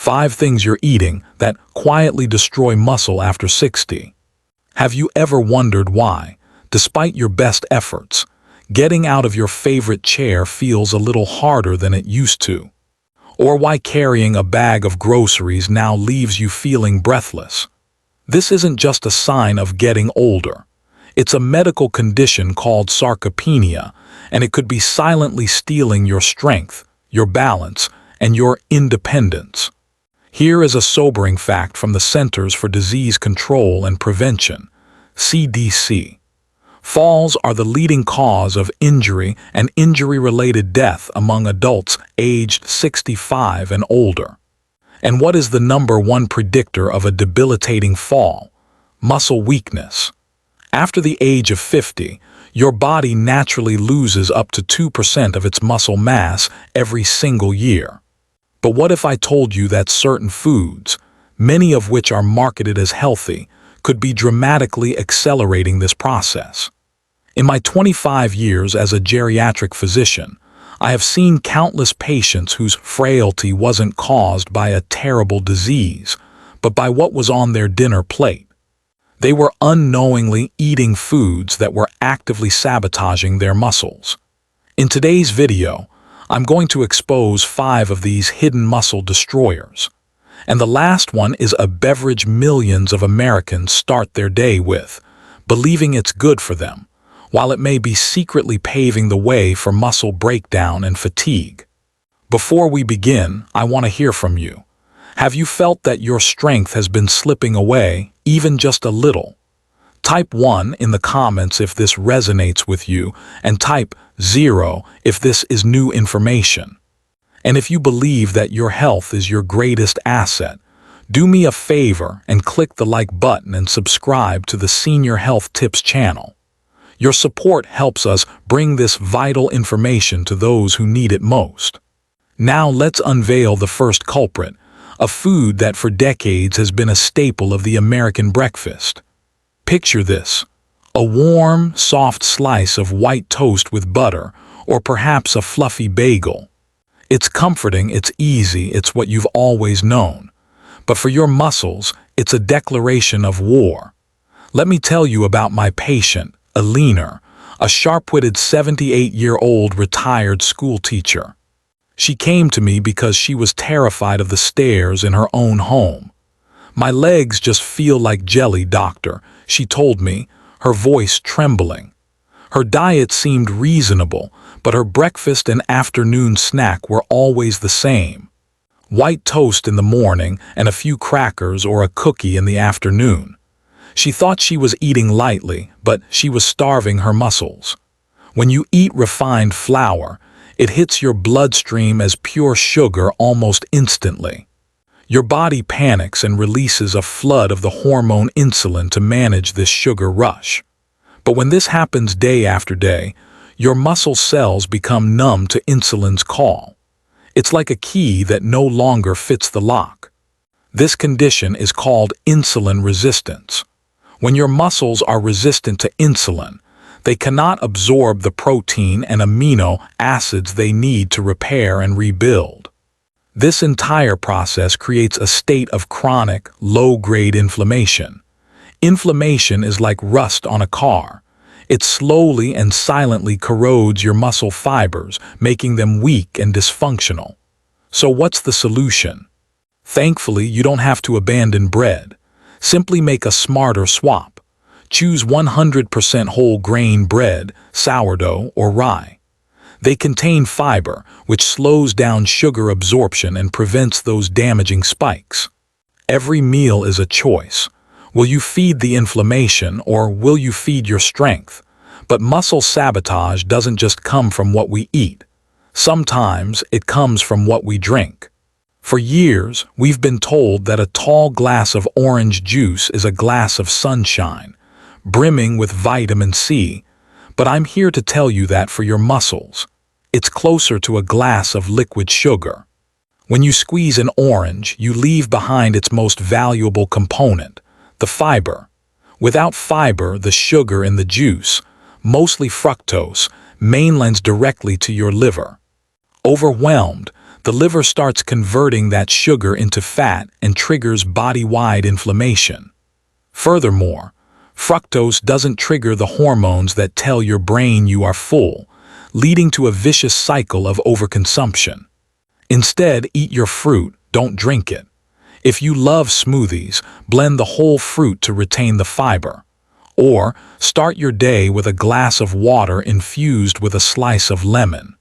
5 things you're eating that quietly destroy muscle after 60. Have you ever wondered why, despite your best efforts, getting out of your favorite chair feels a little harder than it used to? Or why carrying a bag of groceries now leaves you feeling breathless? This isn't just a sign of getting older. It's a medical condition called sarcopenia, and it could be silently stealing your strength, your balance, and your independence. Here is a sobering fact from the Centers for Disease Control and Prevention, CDC. Falls are the leading cause of injury and injury-related death among adults aged 65 and older. And what is the #1 predictor of a debilitating fall? Muscle weakness. After the age of 50, your body naturally loses up to 2% of its muscle mass every single year. But what if I told you that certain foods, many of which are marketed as healthy, could be dramatically accelerating this process? In my 25 years as a geriatric physician, I have seen countless patients whose frailty wasn't caused by a terrible disease, but by what was on their dinner plate. They were unknowingly eating foods that were actively sabotaging their muscles. In today's video, I'm going to expose 5 of these hidden muscle destroyers. And the last one is a beverage millions of Americans start their day with, believing it's good for them, while it may be secretly paving the way for muscle breakdown and fatigue. Before we begin, I want to hear from you. Have you felt that your strength has been slipping away, even just a little? Type 1 in the comments if this resonates with you, and type 0 if this is new information. And if you believe that your health is your greatest asset, do me a favor and click the like button and subscribe to the Senior Health Tips channel. Your support helps us bring this vital information to those who need it most. Now let's unveil the first culprit, a food that for decades has been a staple of the American breakfast. Picture this: a warm, soft slice of white toast with butter, or perhaps a fluffy bagel. It's comforting, it's easy, it's what you've always known. But for your muscles, it's a declaration of war. Let me tell you about my patient, Alina, a sharp-witted 78-year-old retired school teacher. She came to me because she was terrified of the stairs in her own home. "My legs just feel like jelly, doctor," she told me, her voice trembling. Her diet seemed reasonable, but her breakfast and afternoon snack were always the same: white toast in the morning and a few crackers or a cookie in the afternoon. She thought she was eating lightly, but she was starving her muscles. When you eat refined flour, it hits your bloodstream as pure sugar almost instantly. Your body panics and releases a flood of the hormone insulin to manage this sugar rush. But when this happens day after day, your muscle cells become numb to insulin's call. It's like a key that no longer fits the lock. This condition is called insulin resistance. When your muscles are resistant to insulin, they cannot absorb the protein and amino acids they need to repair and rebuild. This entire process creates a state of chronic, low-grade inflammation. Inflammation is like rust on a car. It slowly and silently corrodes your muscle fibers, making them weak and dysfunctional. So what's the solution? Thankfully, you don't have to abandon bread. Simply make a smarter swap. Choose 100% whole grain bread, sourdough, or rye. They contain fiber, which slows down sugar absorption and prevents those damaging spikes. Every meal is a choice. Will you feed the inflammation, or will you feed your strength? But muscle sabotage doesn't just come from what we eat. Sometimes it comes from what we drink. For years, we've been told that a tall glass of orange juice is a glass of sunshine, brimming with vitamin C, but I'm here to tell you that for your muscles, it's closer to a glass of liquid sugar. When you squeeze an orange, you leave behind its most valuable component, the fiber. Without fiber, the sugar in the juice, mostly fructose, mainlands directly to your liver. Overwhelmed, The liver starts converting that sugar into fat and triggers body-wide inflammation. Furthermore, fructose doesn't trigger the hormones that tell your brain you are full, leading to a vicious cycle of overconsumption. Instead, eat your fruit, don't drink it. If you love smoothies, blend the whole fruit to retain the fiber. Or start your day with a glass of water infused with a slice of lemon.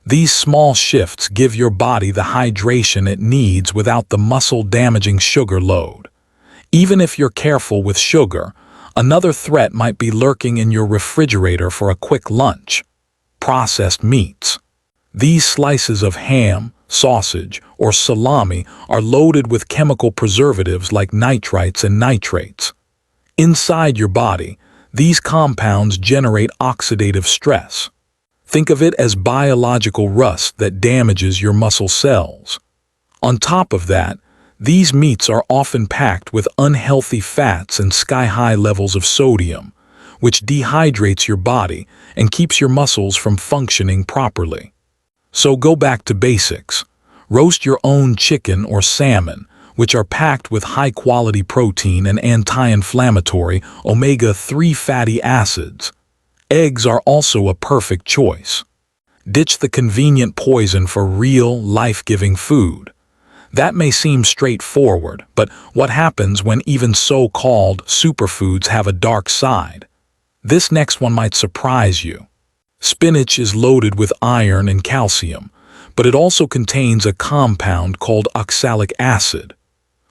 These small shifts give your body the hydration it needs without the muscle-damaging sugar load. Even if you're careful with sugar, another threat might be lurking in your refrigerator for a quick lunch: processed meats. These slices of ham, sausage, or salami are loaded with chemical preservatives like nitrites and nitrates. Inside your body, these compounds generate oxidative stress. Think of it as biological rust that damages your muscle cells. On top of that, these meats are often packed with unhealthy fats and sky-high levels of sodium, which dehydrates your body and keeps your muscles from functioning properly. So go back to basics. Roast your own chicken or salmon, which are packed with high-quality protein and anti-inflammatory omega-3 fatty acids. Eggs are also a perfect choice. Ditch the convenient poison for real, life-giving food. That may seem straightforward, but what happens when even so-called superfoods have a dark side? This next one might surprise you. Spinach is loaded with iron and calcium, but it also contains a compound called oxalic acid.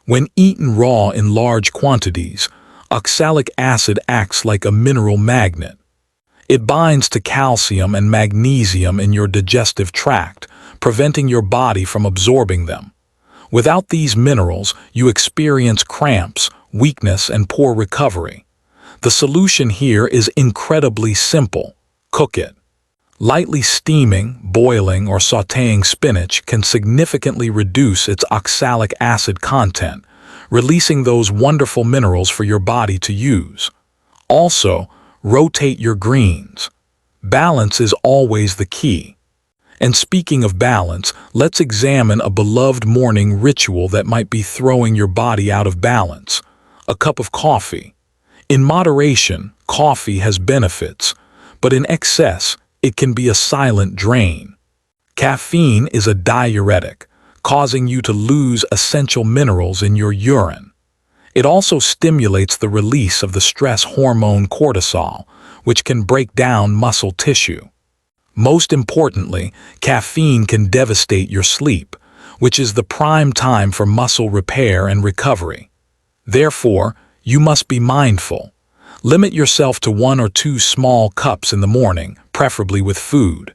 When eaten raw in large quantities, oxalic acid acts like a mineral magnet. It binds to calcium and magnesium in your digestive tract, preventing your body from absorbing them. Without these minerals, you experience cramps, weakness, and poor recovery. The solution here is incredibly simple: cook it. Lightly steaming, boiling, or sautéing spinach can significantly reduce its oxalic acid content, releasing those wonderful minerals for your body to use. Also, rotate your greens. Balance is always the key. And speaking of balance, let's examine a beloved morning ritual that might be throwing your body out of balance: a cup of coffee. In moderation, coffee has benefits, but in excess, it can be a silent drain. Caffeine is a diuretic, causing you to lose essential minerals in your urine. It also stimulates the release of the stress hormone cortisol, which can break down muscle tissue. Most importantly, caffeine can devastate your sleep, which is the prime time for muscle repair and recovery. Therefore, you must be mindful. Limit yourself to 1 or 2 small cups in the morning, preferably with food.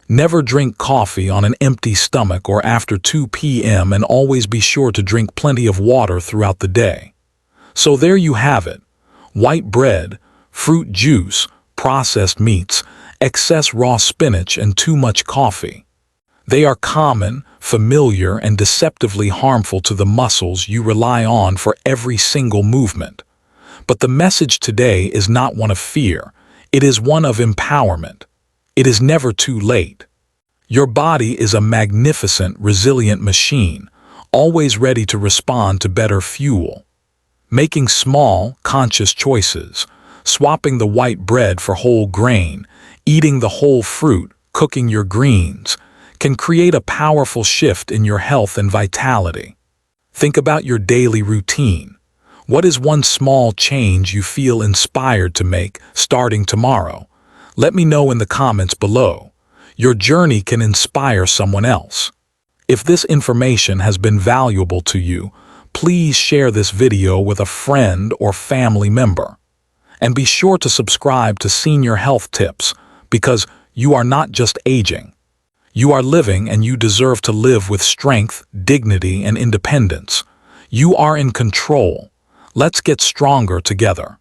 Never drink coffee on an empty stomach or after 2 p.m., and always be sure to drink plenty of water throughout the day. So there you have it: white bread, fruit juice, processed meats, excess raw spinach, and too much coffee. They are common, familiar, and deceptively harmful to the muscles you rely on for every single movement. But the message today is not one of fear, it is one of empowerment. It is never too late. Your body is a magnificent, resilient machine, always ready to respond to better fuel. Making small, conscious choices, swapping the white bread for whole grain, eating the whole fruit, cooking your greens, can create a powerful shift in your health and vitality. Think about your daily routine. What is one small change you feel inspired to make starting tomorrow? Let me know in the comments below. Your journey can inspire someone else. If this information has been valuable to you, please share this video with a friend or family member. And be sure to subscribe to Senior Health Tips, because you are not just aging. You are living, and you deserve to live with strength, dignity, and independence. You are in control. Let's get stronger together.